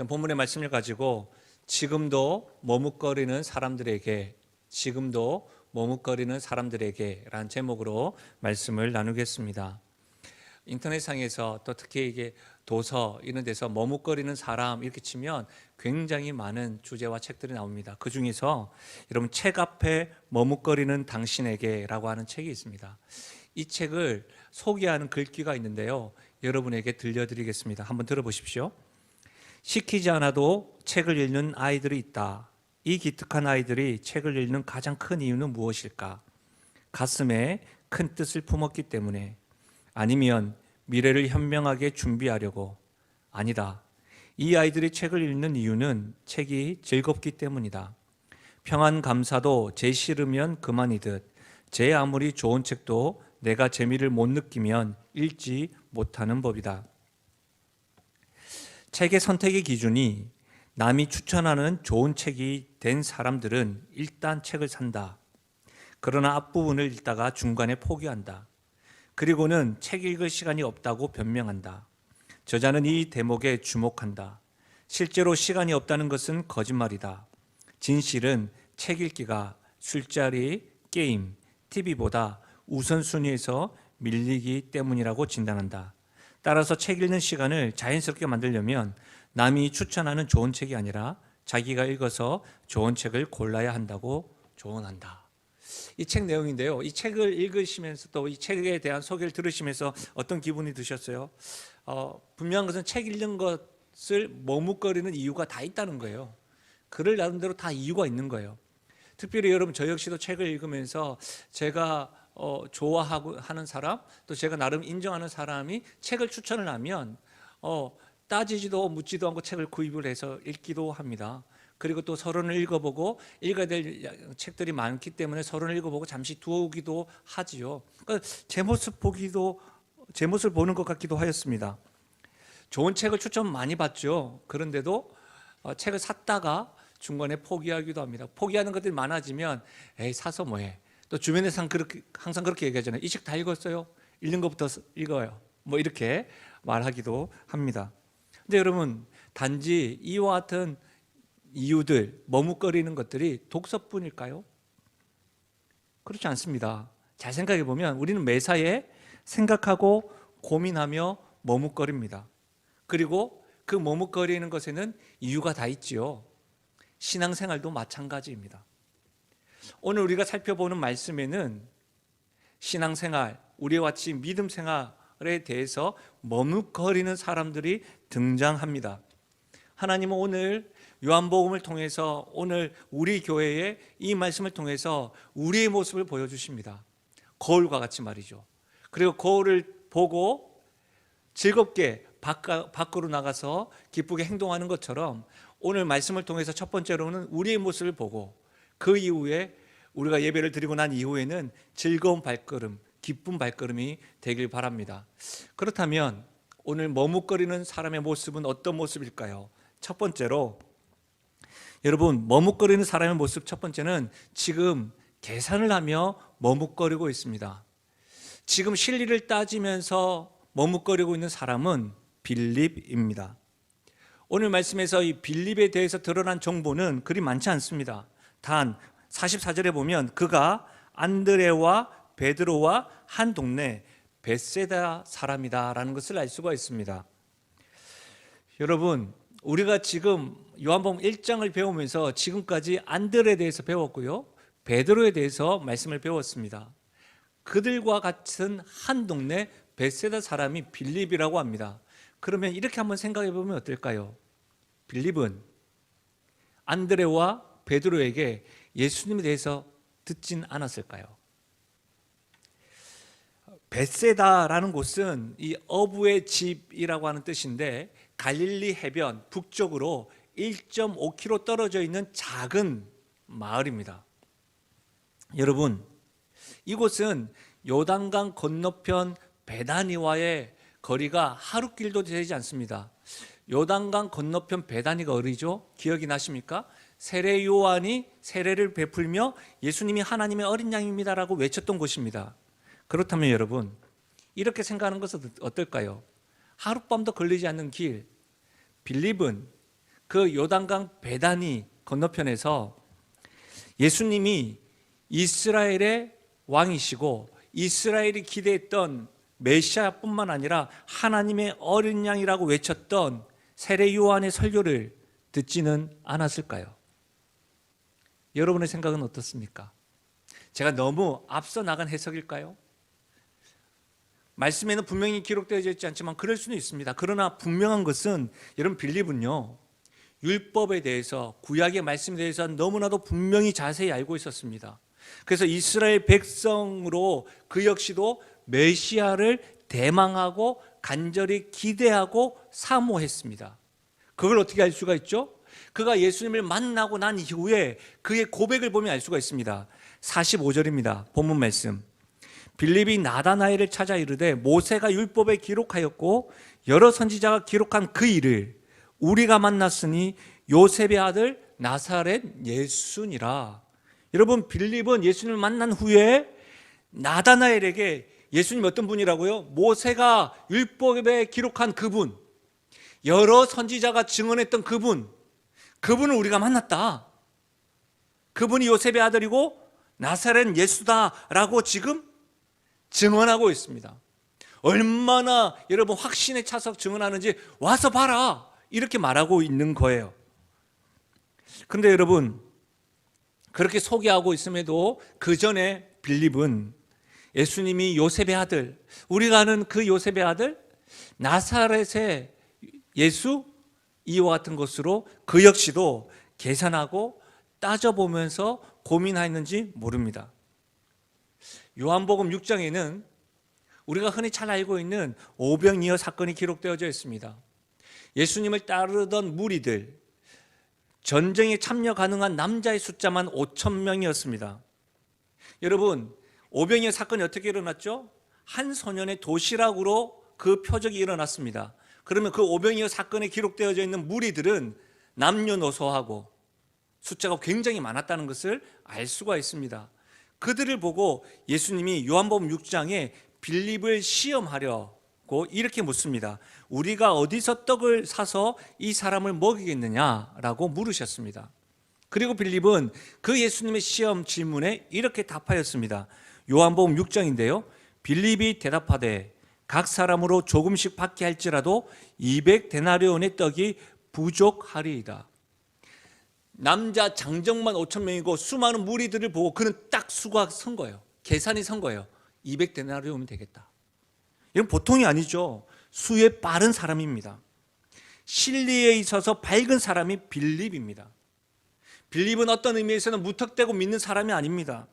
전 본문의 말씀을 가지고 지금도 머뭇거리는 사람들에게 라는 제목으로 말씀을 나누겠습니다. 인터넷상에서 또 특히 이게 도서 이런 데서 머뭇거리는 사람 이렇게 치면 굉장히 많은 주제와 책들이 나옵니다. 그 중에서 여러분 책 앞에 머뭇거리는 당신에게라고 하는 책이 있습니다. 이 책을 소개하는 글귀가 있는데요. 여러분에게 들려드리겠습니다. 한번 들어보십시오. 시키지 않아도 책을 읽는 아이들이 있다. 이 기특한 아이들이 책을 읽는 가장 큰 이유는 무엇일까? 가슴에 큰 뜻을 품었기 때문에, 아니면 미래를 현명하게 준비하려고? 아니다. 이 아이들이 책을 읽는 이유는 책이 즐겁기 때문이다. 평안 감사도 제 싫으면 그만이듯 제 아무리 좋은 책도 내가 재미를 못 느끼면 읽지 못하는 법이다. 책의 선택의 기준이 남이 추천하는 좋은 책이 된 사람들은 일단 책을 산다. 그러나 앞부분을 읽다가 중간에 포기한다. 그리고는 책 읽을 시간이 없다고 변명한다. 저자는 이 대목에 주목한다. 실제로 시간이 없다는 것은 거짓말이다. 진실은 책 읽기가 술자리, 게임, TV보다 우선순위에서 밀리기 때문이라고 진단한다. 따라서 책 읽는 시간을 자연스럽게 만들려면 남이 추천하는 좋은 책이 아니라 자기가 읽어서 좋은 책을 골라야 한다고 조언한다. 이 책 내용인데요. 이 책을 읽으시면서 또 이 책에 대한 소개를 들으시면서 어떤 기분이 드셨어요? 분명한 것은 책 읽는 것을 머뭇거리는 이유가 다 있다는 거예요. 그를 나름대로 다 이유가 있는 거예요. 특별히 여러분 저 역시도 책을 읽으면서 제가 좋아하고 하는 사람, 또 제가 나름 인정하는 사람이 책을 추천을 하면 따지지도 묻지도 않고 책을 구입을 해서 읽기도 합니다. 그리고 또 서론을 읽어보고 읽어야 될 책들이 많기 때문에 서론을 읽어보고 잠시 두기도 하지요. 그러니까 제 모습을 보는 것 같기도 하였습니다. 좋은 책을 추천 많이 받죠. 그런데도 책을 샀다가 중간에 포기하기도 합니다. 포기하는 것들이 많아지면 에이 사서 뭐해. 또 주변에서 항상 그렇게 얘기하잖아요. 이 책 다 읽었어요? 읽는 것부터 읽어요. 뭐 이렇게 말하기도 합니다. 근데 여러분 단지 이와 같은 이유들, 머뭇거리는 것들이 독서뿐일까요? 그렇지 않습니다. 잘 생각해 보면 우리는 매사에 생각하고 고민하며 머뭇거립니다. 그리고 그 머뭇거리는 것에는 이유가 다 있지요. 신앙생활도 마찬가지입니다. 오늘 우리가 살펴보는 말씀에는 신앙생활, 우리와 같이 믿음생활에 대해서 머뭇거리는 사람들이 등장합니다. 하나님은 오늘 요한복음을 통해서 오늘 우리 교회에 이 말씀을 통해서 우리의 모습을 보여주십니다. 거울과 같이 말이죠. 그리고 거울을 보고 즐겁게 밖으로 나가서 기쁘게 행동하는 것처럼 오늘 말씀을 통해서 첫 번째로는 우리의 모습을 보고 그 이후에 우리가 예배를 드리고 난 이후에는 즐거운 발걸음, 기쁜 발걸음이 되길 바랍니다. 그렇다면 오늘 머뭇거리는 사람의 모습은 어떤 모습일까요? 첫 번째로 여러분 머뭇거리는 사람의 모습 첫 번째는 지금 계산을 하며 머뭇거리고 있습니다. 지금 실리를 따지면서 머뭇거리고 있는 사람은 빌립입니다. 오늘 말씀에서 이 빌립에 대해서 드러난 정보는 그리 많지 않습니다. 단 44절에 보면 그가 안드레와 베드로와 한 동네 벳세다 사람이다라는 것을 알 수가 있습니다. 여러분 우리가 지금 요한복음 1장을 배우면서 지금까지 안드레에 대해서 배웠고요, 베드로에 대해서 말씀을 배웠습니다. 그들과 같은 한 동네 벳세다 사람이 빌립이라고 합니다. 그러면 이렇게 한번 생각해 보면 어떨까요? 빌립은 안드레와 베드로에게 예수님에 대해서 듣진 않았을까요? 벳세다라는 곳은 이 어부의 집이라고 하는 뜻인데 갈릴리 해변 북쪽으로 1.5km 떨어져 있는 작은 마을입니다. 여러분 이곳은 요단강 건너편 베다니와의 거리가 하루길도 되지 않습니다. 요단강 건너편 베다니가 어디죠? 기억이 나십니까? 세례 요한이 세례를 베풀며 예수님이 하나님의 어린 양입니다라고 외쳤던 곳입니다. 그렇다면 여러분 이렇게 생각하는 것은 어떨까요? 하룻밤도 걸리지 않는 길, 빌립은 그 요단강 베다니 건너편에서 예수님이 이스라엘의 왕이시고 이스라엘이 기대했던 메시아뿐만 아니라 하나님의 어린 양이라고 외쳤던 세례 요한의 설교를 듣지는 않았을까요? 여러분의 생각은 어떻습니까? 제가 너무 앞서 나간 해석일까요? 말씀에는 분명히 기록되어 있지 않지만 그럴 수는 있습니다. 그러나 분명한 것은 여러분 빌립은요, 율법에 대해서, 구약의 말씀에 대해서 너무나도 분명히 자세히 알고 있었습니다. 그래서 이스라엘 백성으로 그 역시도 메시아를 대망하고 간절히 기대하고 사모했습니다. 그걸 어떻게 알 수가 있죠? 그가 예수님을 만나고 난 이후에 그의 고백을 보면 알 수가 있습니다. 45절입니다. 본문 말씀. 빌립이 나다나엘을 찾아 이르되 모세가 율법에 기록하였고 여러 선지자가 기록한 그 일을 우리가 만났으니 요셉의 아들 나사렛 예수니라. 여러분, 빌립은 예수님을 만난 후에 나다나엘에게 예수님 어떤 분이라고요? 모세가 율법에 기록한 그분, 여러 선지자가 증언했던 그분을 우리가 만났다. 그분이 요셉의 아들이고 나사렛 예수다라고 지금 증언하고 있습니다. 얼마나 여러분 확신에 차서 증언하는지 와서 봐라, 이렇게 말하고 있는 거예요. 그런데 여러분, 그렇게 소개하고 있음에도 그 전에 빌립은 예수님이 요셉의 아들, 우리가 아는 그 요셉의 아들 나사렛의 예수, 이와 같은 것으로 그 역시도 계산하고 따져보면서 고민하였는지 모릅니다. 요한복음 6장에는 우리가 흔히 잘 알고 있는 오병이어 사건이 기록되어져 있습니다. 예수님을 따르던 무리들, 전쟁에 참여 가능한 남자의 숫자만 5,000명이었습니다. 여러분, 오병이어 사건이 어떻게 일어났죠? 한 소년의 도시락으로 그 표적이 일어났습니다. 그러면 그 오병이어 사건에 기록되어져 있는 무리들은 남녀노소하고 숫자가 굉장히 많았다는 것을 알 수가 있습니다. 그들을 보고 예수님이 요한복음 6장에 빌립을 시험하려고 이렇게 묻습니다. 우리가 어디서 떡을 사서 이 사람을 먹이겠느냐라고 물으셨습니다. 그리고 빌립은 그 예수님의 시험 질문에 이렇게 답하였습니다. 요한복음 6장인데요. 빌립이 대답하되 각 사람으로 조금씩 받게 할지라도 200데나리온의 떡이 부족하리이다. 남자 장정만 5,000명이고 수많은 무리들을 보고 그는 딱 수가 선 거예요. 계산이 선 거예요. 200데나리온이면 되겠다. 이건 보통이 아니죠. 수에 빠른 사람입니다. 진리에 있어서 밝은 사람이 빌립입니다. 빌립은 어떤 의미에서는 무턱대고 믿는 사람이 아닙니다.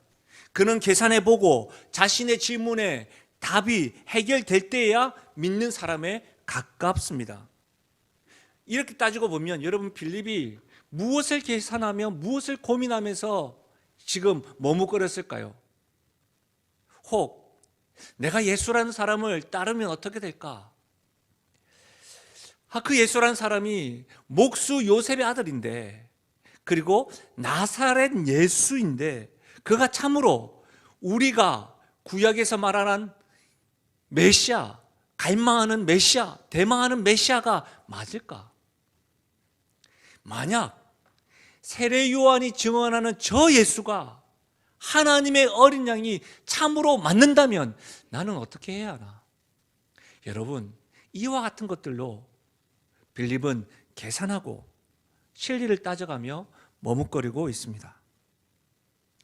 그는 계산해보고 자신의 질문에 답이 해결될 때야 믿는 사람에 가깝습니다. 이렇게 따지고 보면 여러분, 빌립이 무엇을 계산하며 무엇을 고민하면서 지금 머뭇거렸을까요? 혹 내가 예수라는 사람을 따르면 어떻게 될까? 그 예수라는 사람이 목수 요셉의 아들인데, 그리고 나사렛 예수인데 그가 참으로 우리가 구약에서 말하는 메시아, 갈망하는 메시아, 대망하는 메시아가 맞을까? 만약 세례 요한이 증언하는 저 예수가 하나님의 어린 양이 참으로 맞는다면 나는 어떻게 해야 하나? 여러분, 이와 같은 것들로 빌립은 계산하고 진리를 따져가며 머뭇거리고 있습니다.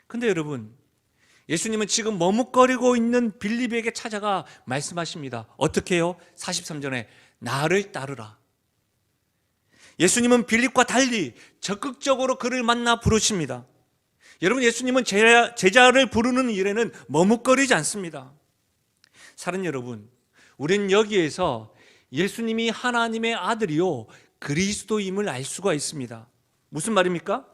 근데 여러분, 예수님은 지금 머뭇거리고 있는 빌립에게 찾아가 말씀하십니다. 어떻게 해요? 43절에 나를 따르라. 예수님은 빌립과 달리 적극적으로 그를 만나 부르십니다. 여러분, 예수님은 제자를 부르는 일에는 머뭇거리지 않습니다. 사랑하는 여러분, 우리는 여기에서 예수님이 하나님의 아들이요 그리스도임을 알 수가 있습니다. 무슨 말입니까?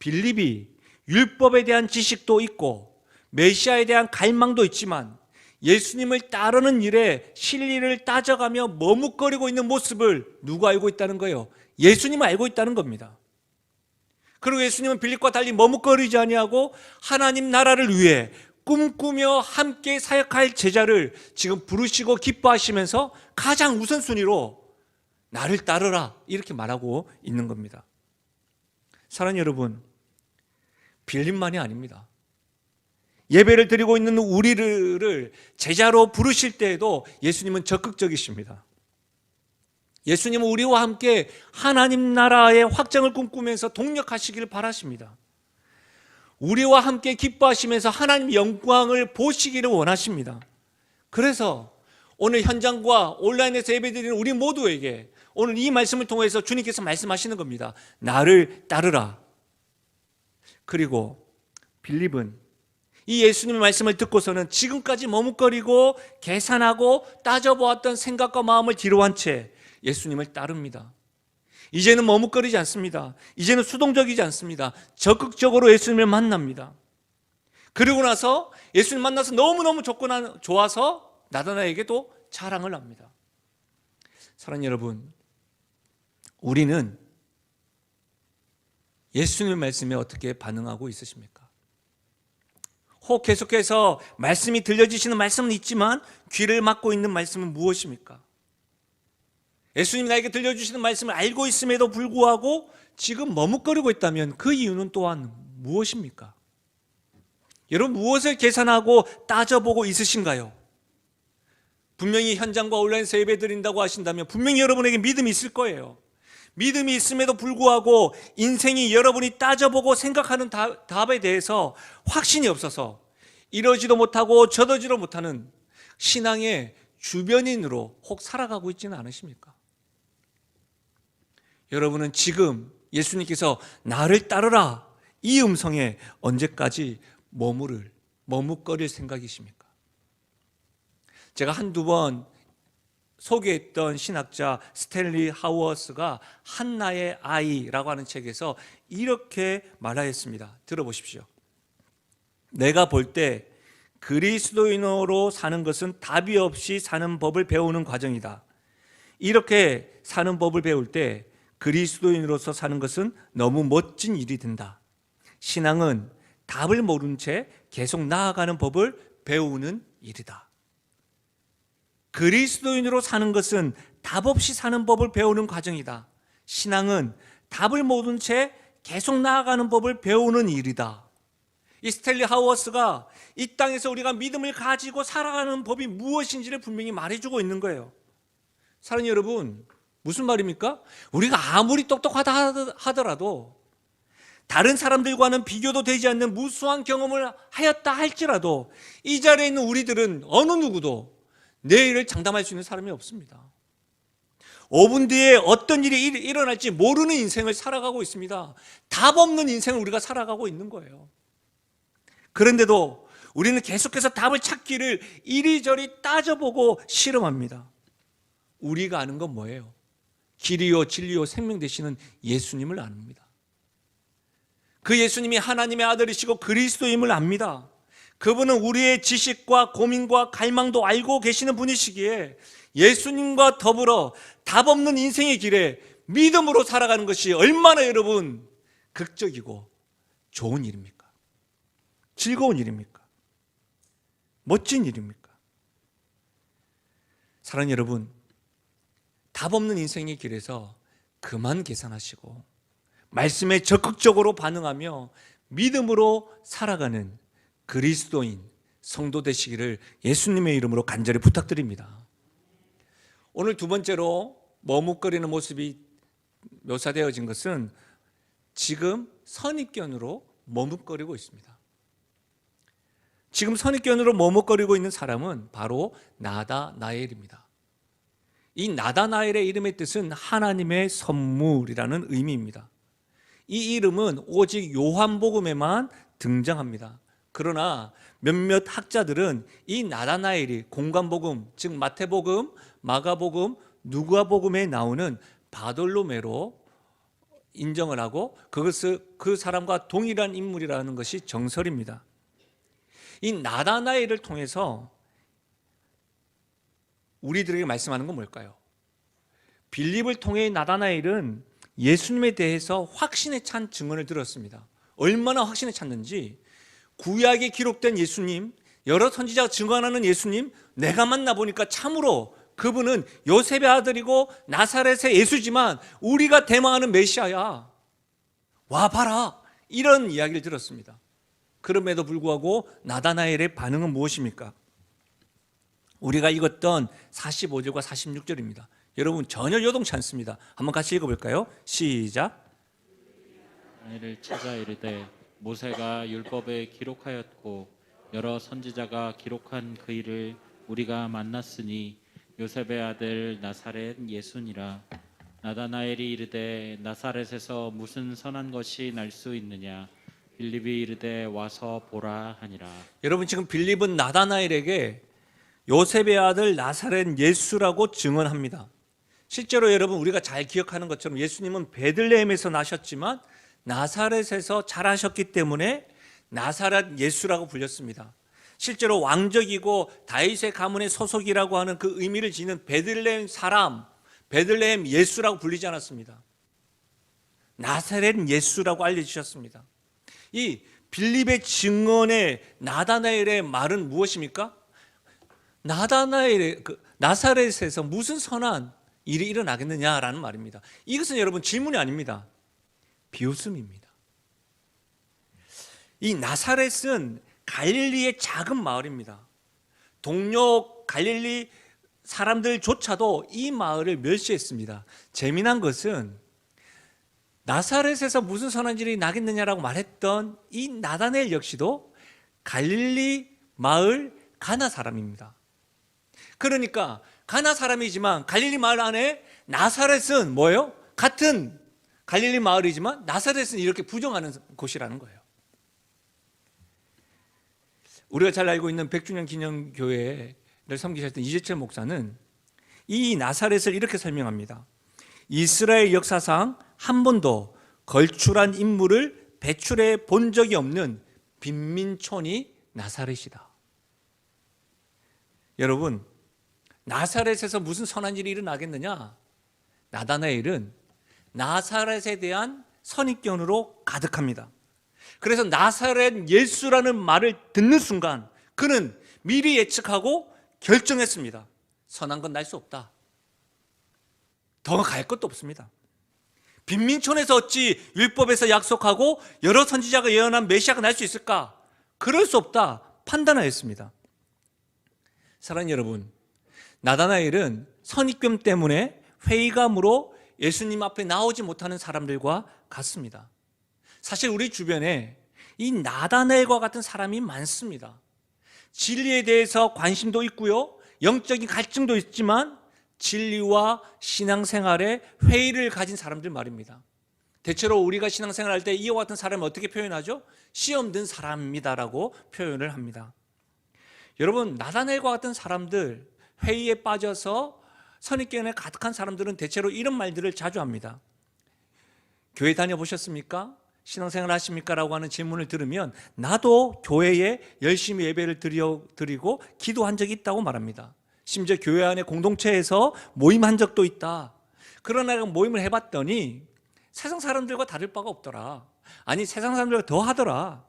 빌립이 율법에 대한 지식도 있고 메시아에 대한 갈망도 있지만 예수님을 따르는 일에 진리를 따져가며 머뭇거리고 있는 모습을 누가 알고 있다는 거예요? 예수님은 알고 있다는 겁니다. 그리고 예수님은 빌립과 달리 머뭇거리지 아니하고 하나님 나라를 위해 꿈꾸며 함께 사역할 제자를 지금 부르시고 기뻐하시면서 가장 우선순위로 나를 따르라 이렇게 말하고 있는 겁니다. 사랑하는 여러분, 빌림만이 아닙니다. 예배를 드리고 있는 우리를 제자로 부르실 때에도 예수님은 적극적이십니다. 예수님은 우리와 함께 하나님 나라의 확장을 꿈꾸면서 동력하시기를 바라십니다. 우리와 함께 기뻐하시면서 하나님 영광을 보시기를 원하십니다. 그래서 오늘 현장과 온라인에서 예배드리는 우리 모두에게 오늘 이 말씀을 통해서 주님께서 말씀하시는 겁니다. 나를 따르라. 그리고 빌립은 이 예수님의 말씀을 듣고서는 지금까지 머뭇거리고 계산하고 따져보았던 생각과 마음을 뒤로 한 채 예수님을 따릅니다. 이제는 머뭇거리지 않습니다. 이제는 수동적이지 않습니다. 적극적으로 예수님을 만납니다. 그리고 나서 예수님 만나서 너무너무 좋아서 나다나에게도 자랑을 합니다. 사랑하는 여러분, 우리는 예수님의 말씀에 어떻게 반응하고 있으십니까? 혹 계속해서 말씀이 들려지시는 말씀은 있지만 귀를 막고 있는 말씀은 무엇입니까? 예수님이 나에게 들려주시는 말씀을 알고 있음에도 불구하고 지금 머뭇거리고 있다면 그 이유는 또한 무엇입니까? 여러분, 무엇을 계산하고 따져보고 있으신가요? 분명히 현장과 온라인에서 예배 드린다고 하신다면 분명히 여러분에게 믿음이 있을 거예요. 믿음이 있음에도 불구하고 인생이 여러분이 따져보고 생각하는 답에 대해서 확신이 없어서 이러지도 못하고 저러지도 못하는 신앙의 주변인으로 혹 살아가고 있지는 않으십니까? 여러분은 지금 예수님께서 나를 따르라 이 음성에 언제까지 머뭇거릴 생각이십니까? 제가 한두 번 소개했던 신학자 스탠리 하워스가 한나의 아이라고 하는 책에서 이렇게 말하였습니다. 들어보십시오. 내가 볼 때 그리스도인으로 사는 것은 답이 없이 사는 법을 배우는 과정이다. 이렇게 사는 법을 배울 때 그리스도인으로서 사는 것은 너무 멋진 일이 된다. 신앙은 답을 모른 채 계속 나아가는 법을 배우는 일이다. 그리스도인으로 사는 것은 답 없이 사는 법을 배우는 과정이다. 신앙은 답을 모른 채 계속 나아가는 법을 배우는 일이다. 이 스탠리 하워스가 이 땅에서 우리가 믿음을 가지고 살아가는 법이 무엇인지를 분명히 말해주고 있는 거예요. 사랑하는 여러분, 무슨 말입니까? 우리가 아무리 똑똑하다 하더라도 다른 사람들과는 비교도 되지 않는 무수한 경험을 하였다 할지라도 이 자리에 있는 우리들은 어느 누구도 내일을 장담할 수 있는 사람이 없습니다. 5분 뒤에 어떤 일이 일어날지 모르는 인생을 살아가고 있습니다. 답 없는 인생을 우리가 살아가고 있는 거예요. 그런데도 우리는 계속해서 답을 찾기를 이리저리 따져보고 실험합니다. 우리가 아는 건 뭐예요? 길이요 진리요 생명 되시는 예수님을 압니다. 그 예수님이 하나님의 아들이시고 그리스도임을 압니다. 그분은 우리의 지식과 고민과 갈망도 알고 계시는 분이시기에 예수님과 더불어 답 없는 인생의 길에 믿음으로 살아가는 것이 얼마나 여러분 극적이고 좋은 일입니까? 즐거운 일입니까? 멋진 일입니까? 사랑하는 여러분, 답 없는 인생의 길에서 그만 계산하시고 말씀에 적극적으로 반응하며 믿음으로 살아가는 그리스도인 성도 되시기를 예수님의 이름으로 간절히 부탁드립니다. 오늘 두 번째로 머뭇거리는 모습이 묘사되어진 것은 지금 선입견으로 머뭇거리고 있습니다. 지금 선입견으로 머뭇거리고 있는 사람은 바로 나다나엘입니다. 이 나다나엘의 이름의 뜻은 하나님의 선물이라는 의미입니다. 이 이름은 오직 요한복음에만 등장합니다. 그러나 몇몇 학자들은 이 나다나엘이 공관복음, 즉 마태복음, 마가복음, 누가복음에 나오는 바돌로메로 인정을 하고 그것을 그 사람과 동일한 인물이라는 것이 정설입니다. 이 나다나엘을 통해서 우리들에게 말씀하는 건 뭘까요? 빌립을 통해 나다나엘은 예수님에 대해서 확신에 찬 증언을 들었습니다. 얼마나 확신에 찼는지 구약에 기록된 예수님, 여러 선지자가 증언하는 예수님, 내가 만나보니까 참으로 그분은 요셉의 아들이고 나사렛의 예수지만 우리가 대망하는 메시아야. 와 봐라, 이런 이야기를 들었습니다. 그럼에도 불구하고 나다나엘의 반응은 무엇입니까? 우리가 읽었던 45절과 46절입니다. 여러분 전혀 요동치 않습니다. 한번 같이 읽어볼까요? 시작. 나를 찾아 이르되 모세가 율법에 기록하였고 여러 선지자가 기록한 그 일을 우리가 만났으니 요셉의 아들 나사렛 예수니라. 나다나엘이 이르되 나사렛에서 무슨 선한 것이 날 수 있느냐. 빌립이 이르되 와서 보라 하니라. 여러분 지금 빌립은 나다나엘에게 요셉의 아들 나사렛 예수라고 증언합니다. 실제로 여러분 우리가 잘 기억하는 것처럼 예수님은 베들레헴에서 나셨지만 나사렛에서 자라셨기 때문에 나사렛 예수라고 불렸습니다. 실제로 왕족이고 다윗의 가문의 소속이라고 하는 그 의미를 지닌 베들레헴 사람, 베들레헴 예수라고 불리지 않았습니다. 나사렛 예수라고 알려주셨습니다. 이 빌립의 증언의 나다나엘의 말은 무엇입니까? 나사렛에서 무슨 선한 일이 일어나겠느냐라는 말입니다. 이것은 여러분 질문이 아닙니다. 비웃음입니다. 이 나사렛은 갈릴리의 작은 마을입니다. 동료 갈릴리 사람들조차도 이 마을을 멸시했습니다. 재미난 것은 나사렛에서 무슨 선한 일이 나겠느냐라고 말했던 이 나다나엘 역시도 갈릴리 마을 가나 사람입니다. 그러니까 가나 사람이지만 갈릴리 마을 안에 나사렛은 뭐예요? 같은 갈릴리 마을이지만 나사렛은 이렇게 부정하는 곳이라는 거예요. 우리가 잘 알고 있는 백주년 기념교회를 섬기셨던 이재철 목사는 이 나사렛을 이렇게 설명합니다. 이스라엘 역사상 한 번도 걸출한 인물을 배출해 본 적이 없는 빈민촌이 나사렛이다. 여러분, 나사렛에서 무슨 선한 일이 일어나겠느냐? 나다나엘은 나사렛에 대한 선입견으로 가득합니다. 그래서 나사렛 예수라는 말을 듣는 순간 그는 미리 예측하고 결정했습니다. 선한 건 날 수 없다. 더 갈 것도 없습니다. 빈민촌에서 어찌 율법에서 약속하고 여러 선지자가 예언한 메시아가 날 수 있을까? 그럴 수 없다 판단하였습니다. 사랑하는 여러분, 나다나엘은 선입견 때문에 회의감으로 예수님 앞에 나오지 못하는 사람들과 같습니다. 사실 우리 주변에 이 나다나엘과 같은 사람이 많습니다. 진리에 대해서 관심도 있고요, 영적인 갈증도 있지만 진리와 신앙생활에 회의를 가진 사람들 말입니다. 대체로 우리가 신앙생활할 때 이와 같은 사람을 어떻게 표현하죠? 시험 든 사람입니다라고 표현을 합니다. 여러분, 나다나엘과 같은 사람들, 회의에 빠져서 선입견에 가득한 사람들은 대체로 이런 말들을 자주 합니다. 교회 다녀보셨습니까? 신앙생활 하십니까? 라고 하는 질문을 들으면 나도 교회에 열심히 예배를 드리고 기도한 적이 있다고 말합니다. 심지어 교회 안에 공동체에서 모임한 적도 있다. 그러나 모임을 해봤더니 세상 사람들과 다를 바가 없더라. 아니, 세상 사람들과 더 하더라.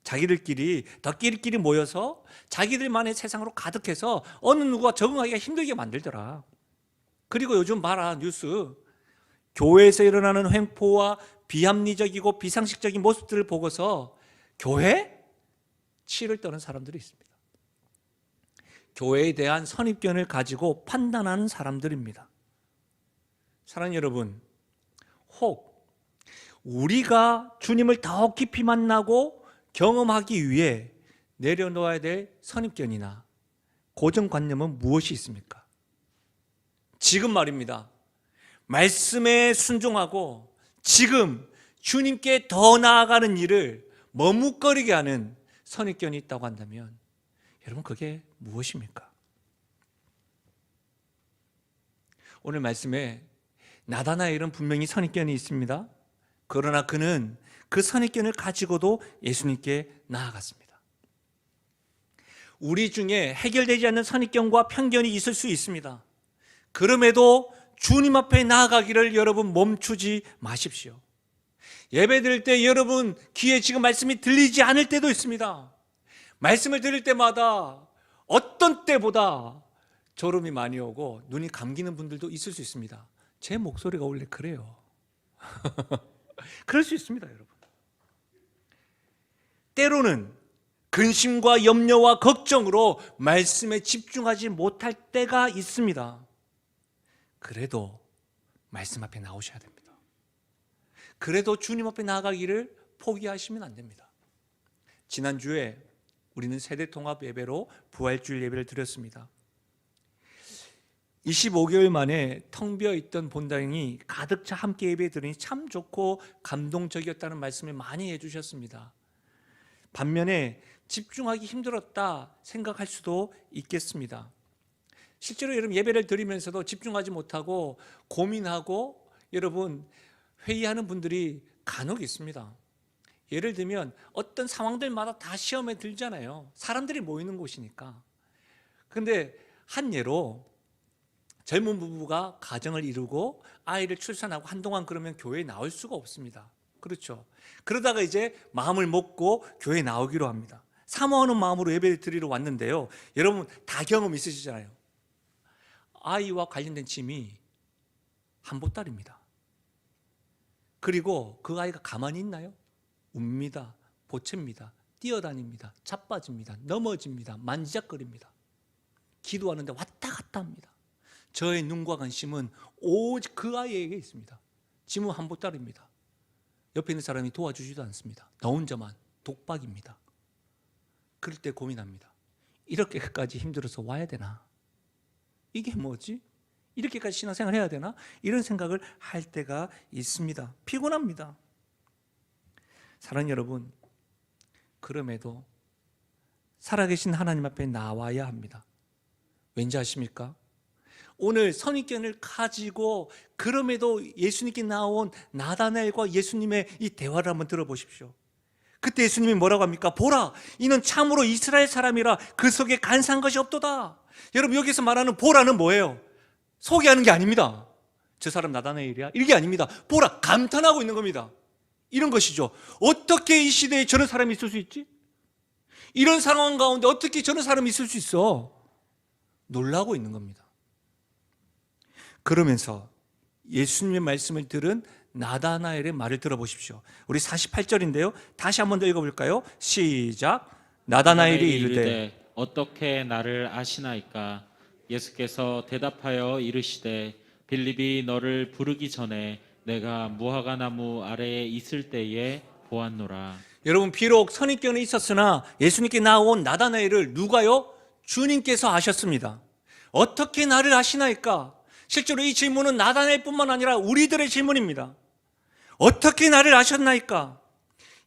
자기들끼리 더 끼리끼리 모여서 자기들만의 세상으로 가득해서 어느 누구가 적응하기가 힘들게 만들더라. 그리고 요즘 봐라, 뉴스. 교회에서 일어나는 횡포와 비합리적이고 비상식적인 모습들을 보고서 교회? 치를 떠는 사람들이 있습니다. 교회에 대한 선입견을 가지고 판단하는 사람들입니다. 사랑하는 여러분, 혹 우리가 주님을 더 깊이 만나고 경험하기 위해 내려놓아야 될 선입견이나 고정관념은 무엇이 있습니까? 지금 말입니다. 말씀에 순종하고 지금 주님께 더 나아가는 일을 머뭇거리게 하는 선입견이 있다고 한다면 여러분, 그게 무엇입니까? 오늘 말씀에 나다나엘은 분명히 선입견이 있습니다. 그러나 그는 그 선입견을 가지고도 예수님께 나아갔습니다. 우리 중에 해결되지 않는 선입견과 편견이 있을 수 있습니다. 그럼에도 주님 앞에 나아가기를 여러분 멈추지 마십시오. 예배 드릴 때 여러분 귀에 지금 말씀이 들리지 않을 때도 있습니다. 말씀을 들을 때마다 어떤 때보다 졸음이 많이 오고 눈이 감기는 분들도 있을 수 있습니다. 제 목소리가 원래 그래요. 그럴 수 있습니다, 여러분. 때로는 근심과 염려와 걱정으로 말씀에 집중하지 못할 때가 있습니다. 그래도 말씀 앞에 나오셔야 됩니다. 그래도 주님 앞에 나아가기를 포기하시면 안 됩니다. 지난주에 우리는 세대통합 예배로 부활주일 예배를 드렸습니다. 25개월 만에 텅 비어있던 본당이 가득 차 함께 예배 드리니 참 좋고 감동적이었다는 말씀을 많이 해주셨습니다. 반면에 집중하기 힘들었다 생각할 수도 있겠습니다. 실제로 여러분 예배를 드리면서도 집중하지 못하고 고민하고 여러분 회의하는 분들이 간혹 있습니다. 예를 들면 어떤 상황들마다 다 시험에 들잖아요. 사람들이 모이는 곳이니까. 그런데 한 예로 젊은 부부가 가정을 이루고 아이를 출산하고 한동안 그러면 교회에 나올 수가 없습니다. 그렇죠. 그러다가 이제 마음을 먹고 교회에 나오기로 합니다. 사모하는 마음으로 예배를 드리러 왔는데요. 여러분 다 경험 있으시잖아요. 아이와 관련된 짐이 한 보따리입니다. 그리고 그 아이가 가만히 있나요? 웁니다. 보챕니다. 뛰어다닙니다. 자빠집니다. 넘어집니다. 만지작거립니다. 기도하는데 왔다 갔다 합니다. 저의 눈과 관심은 오직 그 아이에게 있습니다. 짐은 한 보따리입니다. 옆에 있는 사람이 도와주지도 않습니다. 나 혼자만 독박입니다. 그럴 때 고민합니다. 이렇게까지 힘들어서 와야 되나? 이게 뭐지? 이렇게까지 신앙생활 해야 되나? 이런 생각을 할 때가 있습니다. 피곤합니다. 사랑하는 여러분, 그럼에도 살아계신 하나님 앞에 나와야 합니다. 왠지 아십니까? 오늘 선입견을 가지고 그럼에도 예수님께 나온 나다나엘과 예수님의 이 대화를 한번 들어보십시오. 그때 예수님이 뭐라고 합니까? 보라, 이는 참으로 이스라엘 사람이라 그 속에 간사한 것이 없도다. 여러분 여기서 말하는 보라는 뭐예요? 소개하는 게 아닙니다. 저 사람 나다나엘이야? 이게 아닙니다. 보라, 감탄하고 있는 겁니다. 이런 것이죠. 어떻게 이 시대에 저런 사람이 있을 수 있지? 이런 상황 가운데 어떻게 저런 사람이 있을 수 있어? 놀라고 있는 겁니다. 그러면서 예수님의 말씀을 들은 나다나엘의 말을 들어보십시오. 우리 48절인데요. 다시 한 번 더 읽어볼까요? 시작. 나다나엘이 이르되 어떻게 나를 아시나이까? 예수께서 대답하여 이르시되 빌립이 너를 부르기 전에 내가 무화과 나무 아래에 있을 때에 보았노라. 여러분 비록 선입견은 있었으나 예수님께 나온 나다나엘을 누가요? 주님께서 아셨습니다. 어떻게 나를 아시나이까? 실제로 이 질문은 나다나엘뿐만 아니라 우리들의 질문입니다. 어떻게 나를 아셨나이까?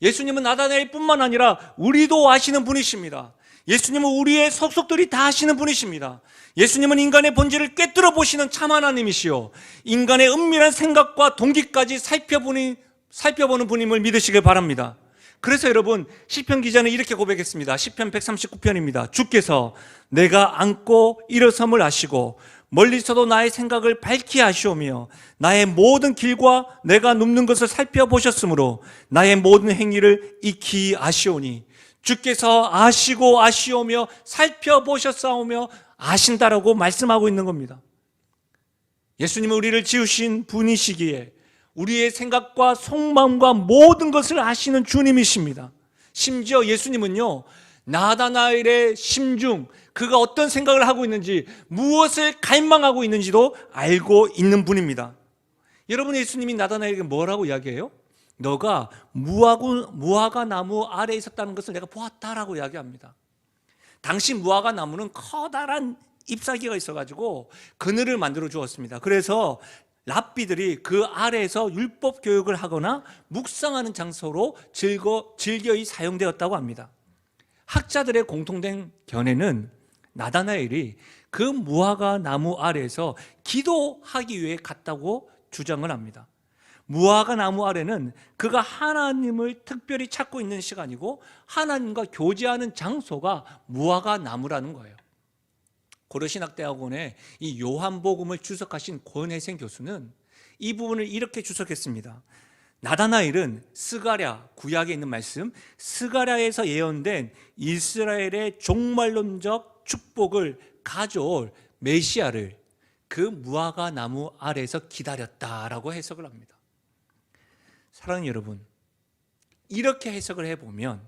예수님은 나다나엘뿐만 아니라 우리도 아시는 분이십니다. 예수님은 우리의 속속들이 다 아시는 분이십니다. 예수님은 인간의 본질을 꿰뚫어 보시는 참 하나님이시요 인간의 은밀한 생각과 동기까지 살펴보는 분임을 믿으시길 바랍니다. 그래서 여러분 시편 기자는 이렇게 고백했습니다. 시편 139편입니다. 주께서 내가 앉고 일어섬을 아시고 멀리서도 나의 생각을 밝히 아시오며 나의 모든 길과 내가 눕는 것을 살펴보셨으므로 나의 모든 행위를 익히 아시오니 주께서 아시고 아시오며 살펴보셨사오며 아신다라고 말씀하고 있는 겁니다. 예수님은 우리를 지으신 분이시기에 우리의 생각과 속마음과 모든 것을 아시는 주님이십니다. 심지어 예수님은요, 나다나엘의 심중, 그가 어떤 생각을 하고 있는지, 무엇을 갈망하고 있는지도 알고 있는 분입니다. 여러분, 예수님이 나다나엘에게 뭐라고 이야기해요? 너가 무화과 나무 아래에 있었다는 것을 내가 보았다라고 이야기합니다. 당시 무화과 나무는 커다란 잎사귀가 있어가지고 그늘을 만들어 주었습니다. 그래서 랍비들이 그 아래에서 율법 교육을 하거나 묵상하는 장소로 즐거이 사용되었다고 합니다. 학자들의 공통된 견해는 나다나엘이 그 무화과 나무 아래에서 기도하기 위해 갔다고 주장을 합니다. 무화과 나무 아래는 그가 하나님을 특별히 찾고 있는 시간이고 하나님과 교제하는 장소가 무화과 나무라는 거예요. 고려신학대학원의 이 요한복음을 주석하신 권혜생 교수는 이 부분을 이렇게 주석했습니다. 나다나엘은 스가랴, 구약에 있는 말씀, 스가랴에서 예언된 이스라엘의 종말론적 축복을 가져올 메시아를 그 무화과 나무 아래에서 기다렸다라고 해석을 합니다. 사랑하는 여러분, 이렇게 해석을 해보면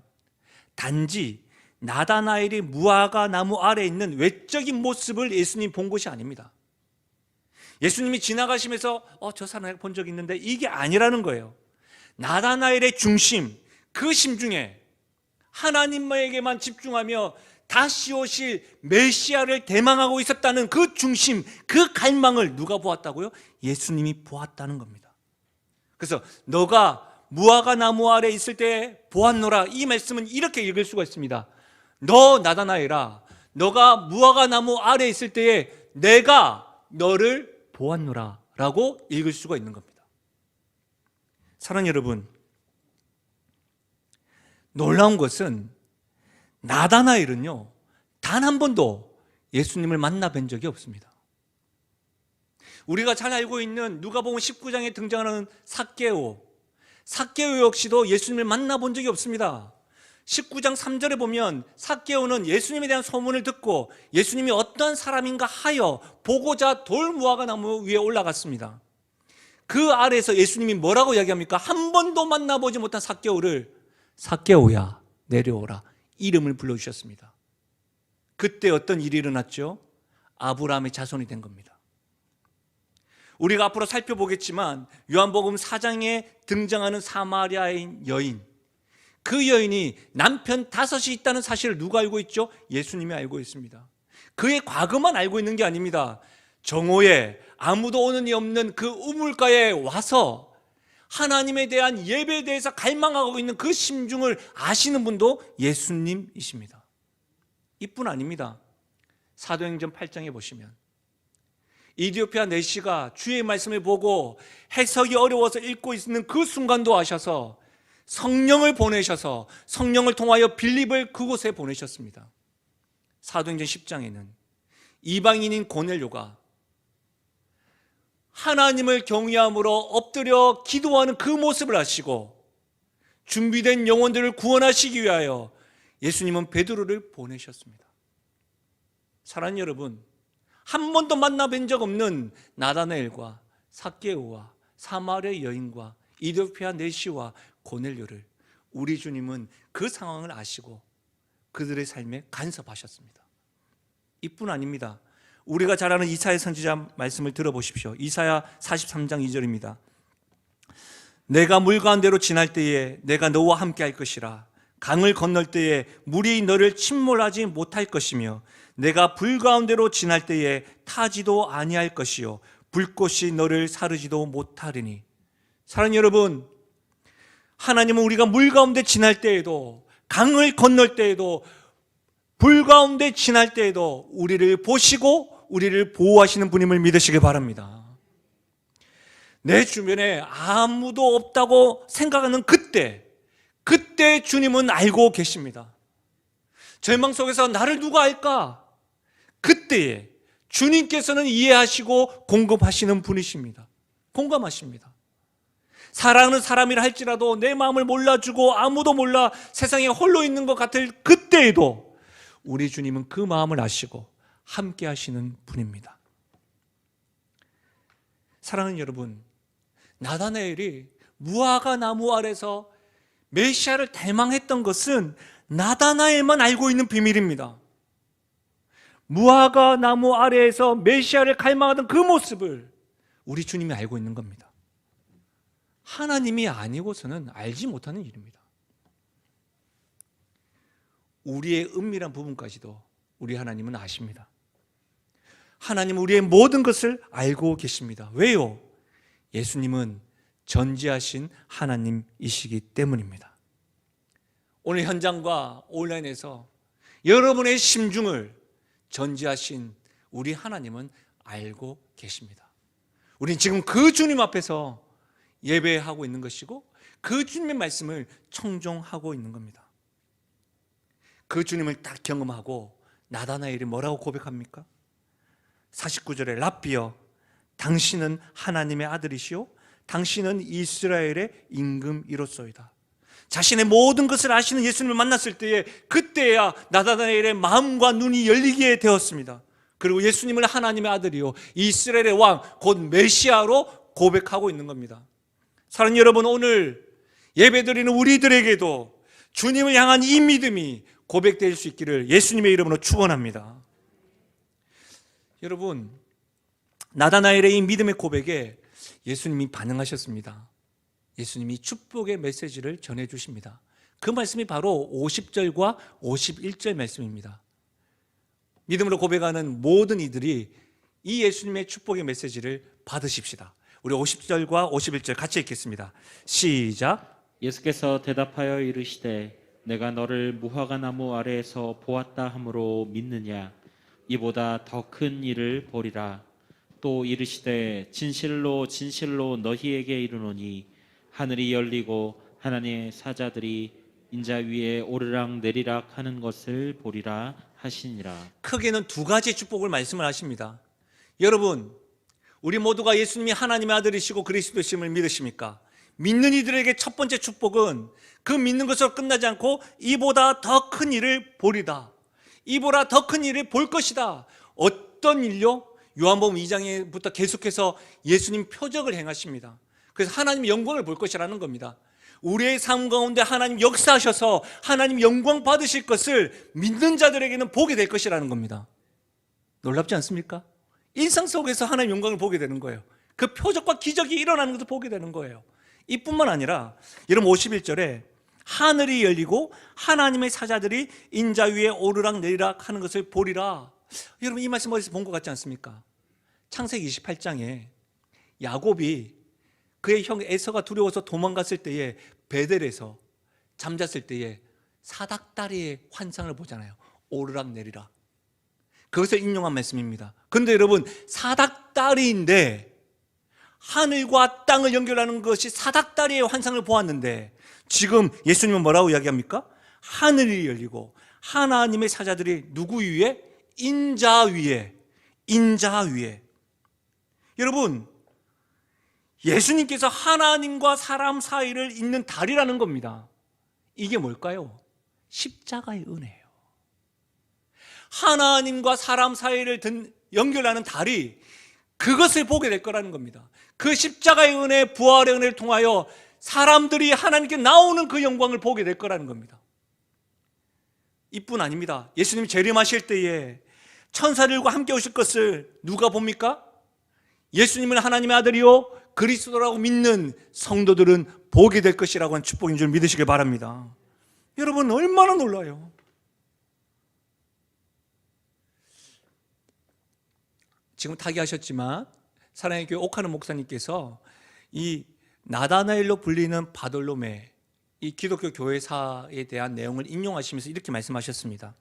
단지 나다나엘이 무화과 나무 아래에 있는 외적인 모습을 예수님이 본 것이 아닙니다. 예수님이 지나가시면서 저 사람을 본 적이 있는데 이게 아니라는 거예요. 나다나엘의 중심, 그 심중에 하나님에게만 집중하며 다시 오실 메시아를 대망하고 있었다는 그 중심, 그 갈망을 누가 보았다고요? 예수님이 보았다는 겁니다. 그래서 너가 무화과 나무 아래 있을 때 보았노라, 이 말씀은 이렇게 읽을 수가 있습니다. 너 나다나엘아, 너가 무화과 나무 아래 있을 때에 내가 너를 보았노라 라고 읽을 수가 있는 겁니다. 사랑하는 여러분, 놀라운 것은 나다나엘은요, 단 한 번도 예수님을 만나뵌 적이 없습니다. 우리가 잘 알고 있는 누가복음 19장에 등장하는 삭개오 역시도 예수님을 만나본 적이 없습니다. 19장 3절에 보면 삭개오는 예수님에 대한 소문을 듣고 예수님이 어떤 사람인가 하여 보고자 돌무화과 나무 위에 올라갔습니다. 그 아래에서 예수님이 뭐라고 이야기합니까? 한 번도 만나보지 못한 삭개오를 삭개오야 내려오라, 이름을 불러주셨습니다. 그때 어떤 일이 일어났죠? 아브라함의 자손이 된 겁니다. 우리가 앞으로 살펴보겠지만 요한복음 4장에 등장하는 사마리아인 여인, 그 여인이 남편 5이 있다는 사실을 누가 알고 있죠? 예수님이 알고 있습니다. 그의 과거만 알고 있는 게 아닙니다. 정오에 아무도 오는 이 없는 그 우물가에 와서 하나님에 대한 예배에 대해서 갈망하고 있는 그 심중을 아시는 분도 예수님이십니다. 이뿐 아닙니다. 사도행전 8장에 보시면 이디오피아 내시가 주의 말씀을 보고 해석이 어려워서 읽고 있는 그 순간도 아셔서 성령을 보내셔서 성령을 통하여 빌립을 그곳에 보내셨습니다. 사도행전 10장에는 이방인인 고넬료가 하나님을 경외함으로 엎드려 기도하는 그 모습을 아시고 준비된 영혼들을 구원하시기 위하여 예수님은 베드로를 보내셨습니다. 사랑하는 여러분, 한 번도 만나뵌 적 없는 나다나엘과 삭개오와 사마리아 여인과 이디오피아 내시와 고넬료를 우리 주님은 그 상황을 아시고 그들의 삶에 간섭하셨습니다. 이뿐 아닙니다. 우리가 잘 아는 이사야 선지자 말씀을 들어보십시오. 이사야 43장 2절입니다. 내가 물 가운데로 지날 때에 내가 너와 함께 할 것이라. 강을 건널 때에 물이 너를 침몰하지 못할 것이며 내가 불 가운데로 지날 때에 타지도 아니할 것이요 불꽃이 너를 사르지도 못하리니. 사랑하는 여러분, 하나님은 우리가 물 가운데 지날 때에도, 강을 건널 때에도, 불 가운데 지날 때에도 우리를 보시고 우리를 보호하시는 분임을 믿으시기 바랍니다. 내 주변에 아무도 없다고 생각하는 그때 주님은 알고 계십니다. 절망 속에서 나를 누가 알까? 그때에 주님께서는 이해하시고 공급하시는 분이십니다. 공감하십니다. 사랑하는 사람이라 할지라도 내 마음을 몰라주고 아무도 몰라 세상에 홀로 있는 것 같을 그때에도 우리 주님은 그 마음을 아시고 함께 하시는 분입니다. 사랑하는 여러분, 나다나엘이 무화과 나무 아래서 메시아를 대망했던 것은 나다나엘만 알고 있는 비밀입니다. 무화과 나무 아래에서 메시아를 갈망하던 그 모습을 우리 주님이 알고 있는 겁니다. 하나님이 아니고서는 알지 못하는 일입니다. 우리의 은밀한 부분까지도 우리 하나님은 아십니다. 하나님은 우리의 모든 것을 알고 계십니다. 왜요? 예수님은 전지하신 하나님이시기 때문입니다. 오늘 현장과 온라인에서 여러분의 심중을 전지하신 우리 하나님은 알고 계십니다. 우리는 지금 그 주님 앞에서 예배하고 있는 것이고 그 주님의 말씀을 청종하고 있는 겁니다. 그 주님을 딱 경험하고 나다나엘이 뭐라고 고백합니까? 49절에 랍비여, 당신은 하나님의 아들이시오 당신은 이스라엘의 임금이로소이다. 자신의 모든 것을 아시는 예수님을 만났을 때에 그때야 나다나엘의 마음과 눈이 열리게 되었습니다. 그리고 예수님을 하나님의 아들이요 이스라엘의 왕 곧 메시아로 고백하고 있는 겁니다. 사랑하는 여러분, 오늘 예배드리는 우리들에게도 주님을 향한 이 믿음이 고백될 수 있기를 예수님의 이름으로 축원합니다. 여러분, 나다나엘의 이 믿음의 고백에 예수님이 반응하셨습니다. 예수님이 축복의 메시지를 전해주십니다. 그 말씀이 바로 50절과 51절 말씀입니다. 믿음으로 고백하는 모든 이들이 이 예수님의 축복의 메시지를 받으십시다. 우리 50절과 51절 같이 읽겠습니다. 시작. 예수께서 대답하여 이르시되 내가 너를 무화과 나무 아래에서 보았다 함으로 믿느냐? 이보다 더 큰 일을 보리라. 또 이르시되 진실로 진실로 너희에게 이르노니 하늘이 열리고 하나님의 사자들이 인자 위에 오르락 내리락 하는 것을 보리라 하시니라. 크게는 두 가지 축복을 말씀을 하십니다. 여러분, 우리 모두가 예수님이 하나님의 아들이시고 그리스도심을 믿으십니까? 믿는 이들에게 첫 번째 축복은 그 믿는 것으로 끝나지 않고 이보다 더 큰 일을 보리다. 이보다 더 큰 일을 볼 것이다. 어떤 일요? 요한복음 2장부터 계속해서 예수님 표적을 행하십니다. 그래서 하나님의 영광을 볼 것이라는 겁니다. 우리의 삶 가운데 하나님 역사하셔서 하나님 영광 받으실 것을 믿는 자들에게는 보게 될 것이라는 겁니다. 놀랍지 않습니까? 일상 속에서 하나님 영광을 보게 되는 거예요. 그 표적과 기적이 일어나는 것도 보게 되는 거예요. 이뿐만 아니라 여러분 51절에 하늘이 열리고 하나님의 사자들이 인자 위에 오르락 내리락 하는 것을 보리라. 여러분, 이 말씀 어디서 본 것 같지 않습니까? 창세기 28장에 야곱이 그의 형 에서가 두려워서 도망갔을 때에 베델에서 잠잤을 때에 사닥다리의 환상을 보잖아요. 오르락 내리락. 그것을 인용한 말씀입니다. 그런데 여러분, 사닥다리인데 하늘과 땅을 연결하는 것이 사닥다리의 환상을 보았는데 지금 예수님은 뭐라고 이야기합니까? 하늘이 열리고 하나님의 사자들이 누구 위에? 인자 위에. 인자 위에. 여러분, 예수님께서 하나님과 사람 사이를 잇는 다리라는 겁니다. 이게 뭘까요? 십자가의 은혜예요. 하나님과 사람 사이를 연결하는 다리, 그것을 보게 될 거라는 겁니다. 그 십자가의 은혜, 부활의 은혜를 통하여 사람들이 하나님께 나오는 그 영광을 보게 될 거라는 겁니다. 이뿐 아닙니다. 예수님이 재림하실 때에 천사들과 함께 오실 것을 누가 봅니까? 예수님은 하나님의 아들이요 그리스도라고 믿는 성도들은 보게 될 것이라고 하는 축복인 줄 믿으시길 바랍니다. 여러분, 얼마나 놀라요. 지금 타기하셨지만 사랑의 교회 옥하는 목사님께서 이 나다나엘로 불리는 바돌로메, 이 기독교 교회사에 대한 내용을 인용하시면서 이렇게 말씀하셨습니다.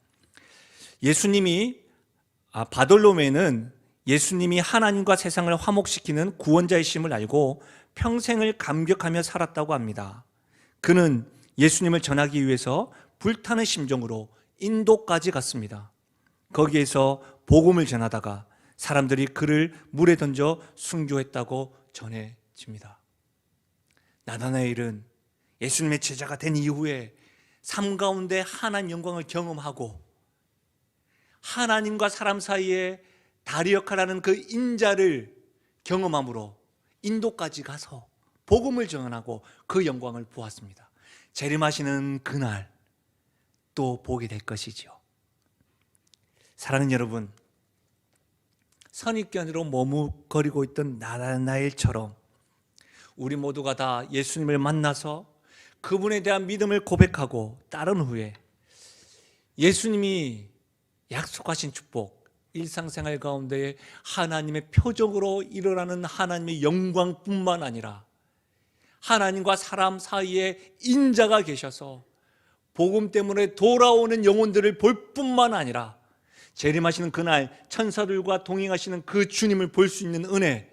바돌로메는 예수님이 하나님과 세상을 화목시키는 구원자이심을 알고 평생을 감격하며 살았다고 합니다. 그는 예수님을 전하기 위해서 불타는 심정으로 인도까지 갔습니다. 거기에서 복음을 전하다가 사람들이 그를 물에 던져 순교했다고 전해집니다. 나다나엘은 예수님의 제자가 된 이후에 삶 가운데 하나님 영광을 경험하고 하나님과 사람 사이에 다리 역할하는 그 인자를 경험함으로 인도까지 가서 복음을 전하고 그 영광을 보았습니다. 재림하시는 그날 또 보게 될 것이죠. 사랑하는 여러분, 선입견으로 머뭇거리고 있던 나다나엘처럼 우리 모두가 다 예수님을 만나서 그분에 대한 믿음을 고백하고 따른 후에 예수님이 약속하신 축복, 일상생활 가운데 하나님의 표적으로 일어나는 하나님의 영광뿐만 아니라 하나님과 사람 사이에 인자가 계셔서 복음 때문에 돌아오는 영혼들을 볼 뿐만 아니라 재림하시는 그날 천사들과 동행하시는 그 주님을 볼 수 있는 은혜,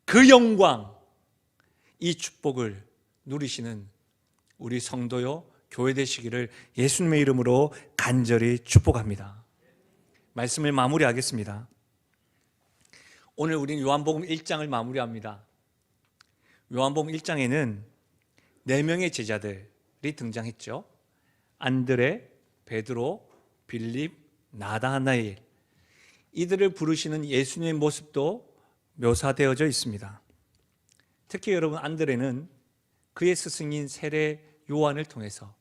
그 영광, 이 축복을 누리시는 우리 성도요 교회 되시기를 예수님의 이름으로 간절히 축복합니다. 말씀을 마무리하겠습니다. 오늘 우리는 요한복음 1장을 마무리합니다. 요한복음 1장에는 4명의 제자들이 등장했죠. 안드레, 베드로, 빌립, 나다나엘, 이들을 부르시는 예수님의 모습도 묘사되어져 있습니다. 특히 여러분 안드레는 그의 스승인 세례 요한을 통해서,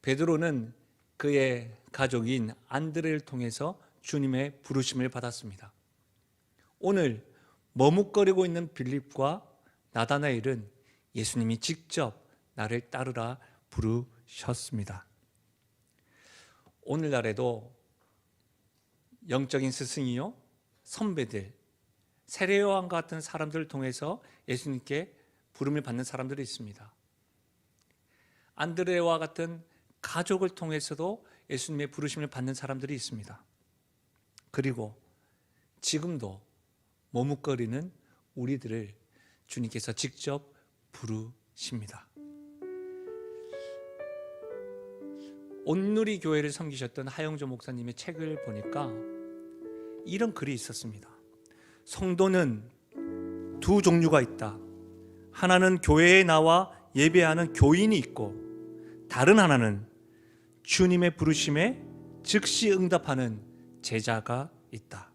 베드로는 그의 가족인 안드레를 통해서 주님의 부르심을 받았습니다. 오늘 머뭇거리고 있는 빌립과 나다나엘은 예수님이 직접 나를 따르라 부르셨습니다. 오늘날에도 영적인 스승이요, 선배들, 세례요한과 같은 사람들을 통해서 예수님께 부름을 받는 사람들이 있습니다. 안드레와 같은 가족을 통해서도 예수님의 부르심을 받는 사람들이 있습니다. 그리고 지금도 머뭇거리는 우리들을 주님께서 직접 부르십니다. 온누리 교회를 섬기셨던 하영조 목사님의 책을 보니까 이런 글이 있었습니다. 성도는 두 종류가 있다. 하나는 교회에 나와 예배하는 교인이 있고, 다른 하나는 주님의 부르심에 즉시 응답하는 제자가 있다.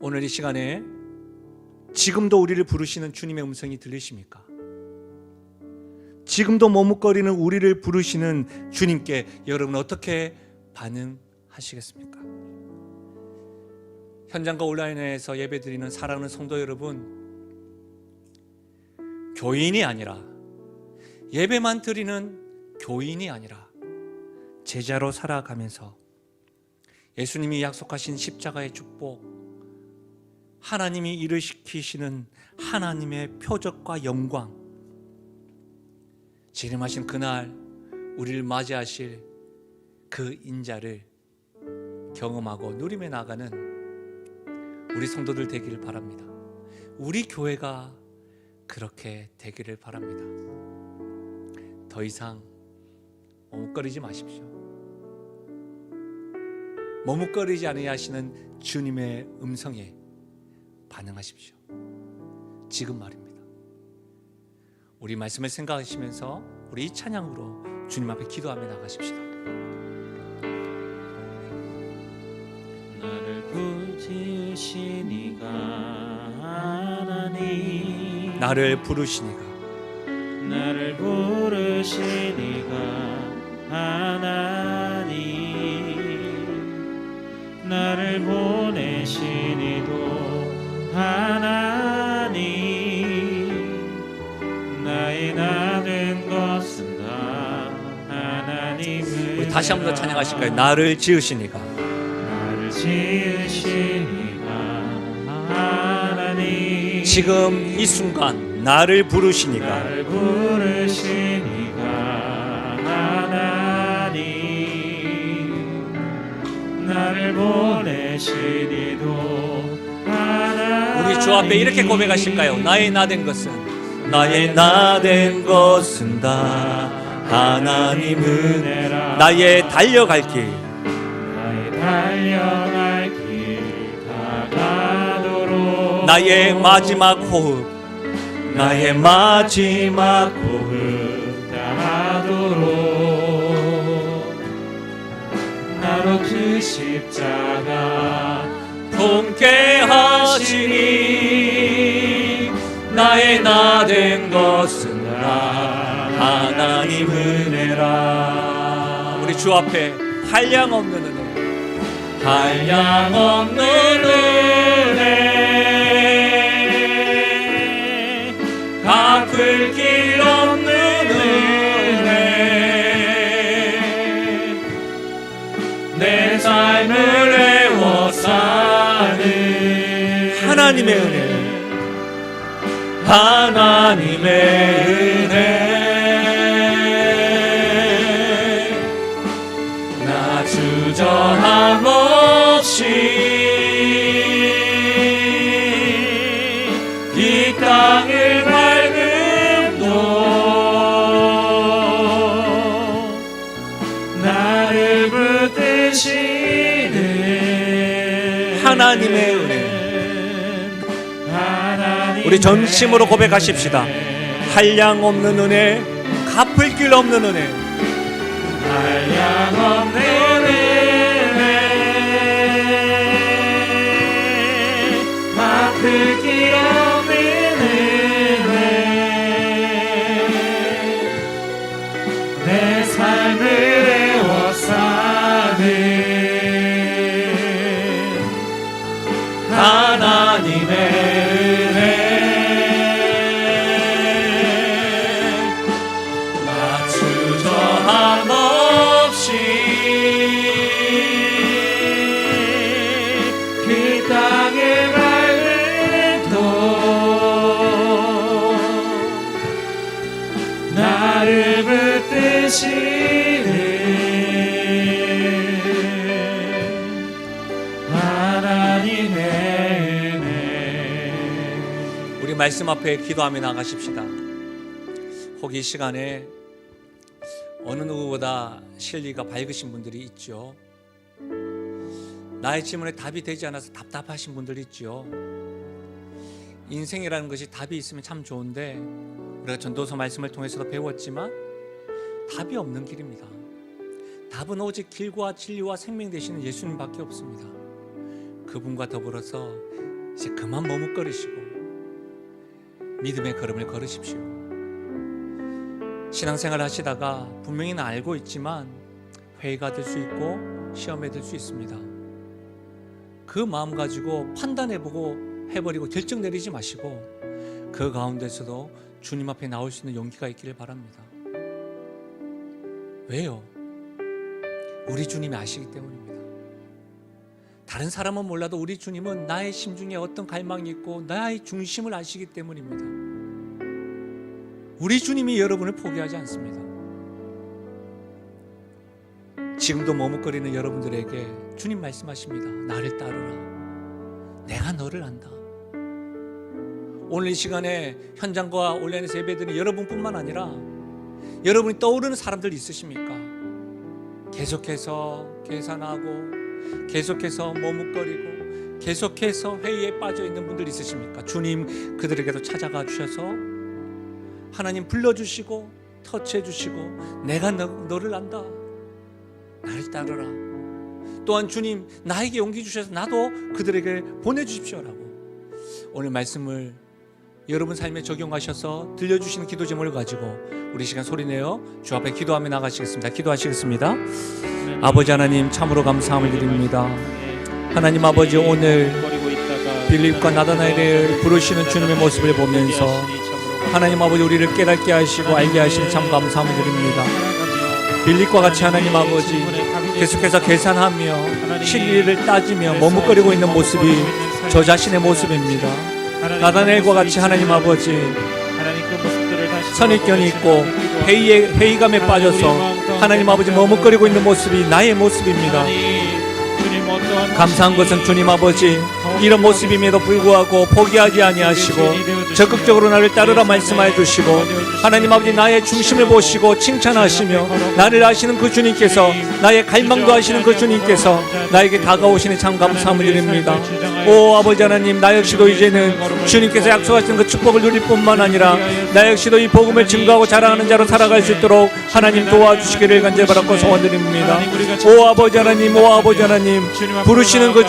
오늘 이 시간에 지금도 우리를 부르시는 주님의 음성이 들리십니까? 지금도 머뭇거리는 우리를 부르시는 주님께 여러분 어떻게 반응하시겠습니까? 현장과 온라인에서 예배드리는 사랑하는 성도 여러분, 교인이 아니라, 예배만 드리는 교인이 아니라 제자로 살아가면서 예수님이 약속하신 십자가의 축복, 하나님이 이루시키시는 하나님의 표적과 영광, 재림하신 그날 우리를 맞이하실 그 인자를 경험하고 누리며 나가는 우리 성도들 되기를 바랍니다. 우리 교회가 그렇게 되기를 바랍니다. 더 이상 머뭇거리지 마십시오. 머뭇거리지 않으려 하시는 주님의 음성에 반응하십시오. 지금 말입니다. 우리 말씀을 생각하시면서 우리 이 찬양으로 주님 앞에 기도하며 나가십시다. 나를 부르시니가 하나님, 나를 부르시니가, 나를 부르시니가 하나님, 나를 보내시니도 하나님, 나의 나된 것은 다 하나님을. 우리 다시 한번 더 찬양하실까요? 나를 지으시니가, 나를 지으시니가 하나님, 지금 이 순간 나를 부르시니가, 나를 부르시니가 하나님, 나를 보내시니도 하나님. 우리 주 앞에 이렇게 고백하실까요? 나의 나된 것은, 나의 나된 것은 다 하나님 은혜라. 나의 달려갈 길, 나의 달려갈 길 다가도록, 나의 마지막 호흡, 나의 마지막 호흡 다하도록, 나로 그 십자가 통케 하시니, 나의 나된 것은 다 하나님 은혜라. 우리 주 앞에 한량 없는 은혜, 한량 없는 은혜, 갚을 길 없는 은혜, 내 삶을 애워 사는 하나님의 은혜, 하나님의 은혜, 나 주저함 없이 이 땅을 밟음도 나를 붙드시는 하나님의 은혜. 우리 전심으로 고백하십시다. 한량 없는 은혜, 갚을 길 없는 은혜, 한량 없는 은혜, 갚을 그 길 없는 은혜 내 삶을 애워싸는 하나님의 은혜 나 주저함 없이 그 땅에 밟는 도 나를 붙드시는 하나님의 은혜. 우리 말씀 앞에 기도하며 나가십시다. 혹 이 시간에 어느 누구보다 실리가 밝으신 분들이 있죠. 나의 질문에 답이 되지 않아서 답답하신 분들이 있죠. 인생이라는 것이 답이 있으면 참 좋은데 우리가 전도서 말씀을 통해서도 배웠지만 답이 없는 길입니다. 답은 오직 길과 진리와 생명 되시는 예수님밖에 없습니다. 그분과 더불어서 이제 그만 머뭇거리시고 믿음의 걸음을 걸으십시오. 신앙생활 하시다가 분명히 는 알고 있지만 회의가 될 수 있고 시험에 들 수 있습니다. 그 마음 가지고 판단해보고 해버리고 결정 내리지 마시고 그 가운데서도 주님 앞에 나올 수 있는 용기가 있기를 바랍니다. 왜요? 우리 주님이 아시기 때문입니다. 다른 사람은 몰라도 우리 주님은 나의 심중에 어떤 갈망이 있고 나의 중심을 아시기 때문입니다. 우리 주님이 여러분을 포기하지 않습니다. 지금도 머뭇거리는 여러분들에게 주님 말씀하십니다. 나를 따르라. 내가 너를 안다. 오늘 이 시간에 현장과 온라인에서 예배드리는 여러분뿐만 아니라 여러분이 떠오르는 사람들 있으십니까? 계속해서 계산하고 계속해서 머뭇거리고 계속해서 회의에 빠져 있는 분들 있으십니까? 주님 그들에게도 찾아가 주셔서 하나님 불러주시고 터치해 주시고 내가 너를 안다. 나를 따르라. 또한 주님 나에게 용기 주셔서 나도 그들에게 보내주십시오라고 오늘 말씀을 여러분 삶에 적용하셔서 들려주시는 기도 제목을 가지고 우리 시간 소리내어 주 앞에 기도하며 나가시겠습니다. 기도하시겠습니다. 아버지 하나님 참으로 감사함을 드립니다. 하나님 아버지 오늘 빌립과 나다나엘을 부르시는 주님의 모습을 보면서 하나님 아버지 우리를 깨닫게 하시고 알게 하시는 참 감사함을 드립니다. 빌립과 같이 하나님 아버지 계속해서 계산하며 진리를 따지며 머뭇거리고 있는 모습이 저 자신의 모습입니다. 나다나엘과 같이 하나님 아버지 선입견이 있고 회의감에 빠져서 하나님 아버지 머뭇거리고 있는 모습이 나의 모습입니다. 감사한 것은 주님 아버지 이런 모습임에도 불구하고 포기하지 아니하시고 적극적으로 나를 따르라 말씀하여 주시고 하나님 아버지 나의 중심을 보시고 칭찬하시며 나를 아시는 그 주님께서 나의 갈망도 아시는 그 주님께서 나에게 다가오시니 참 감사함을 드립니다. 오 아버지 하나님 나 역시도 이제는 주님께서 약속하신 그 축복을 누릴 뿐만 아니라 나 역시도 이 복음을 증거하고 자랑하는 자로 살아갈 수 있도록 하나님 도와주시기를 간절히 바라고 소원드립니다. 오 아버지 하나님 오 아버지 하나님 부르시는 그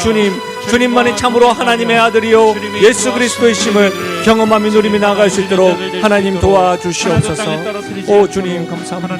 주님만이 참으로 하나님의 아들이요 예수 그리스도이심을 경험하며 누리며 나아갈 수 있도록 하나님 도와주시옵소서. 오 주님 감사합니다.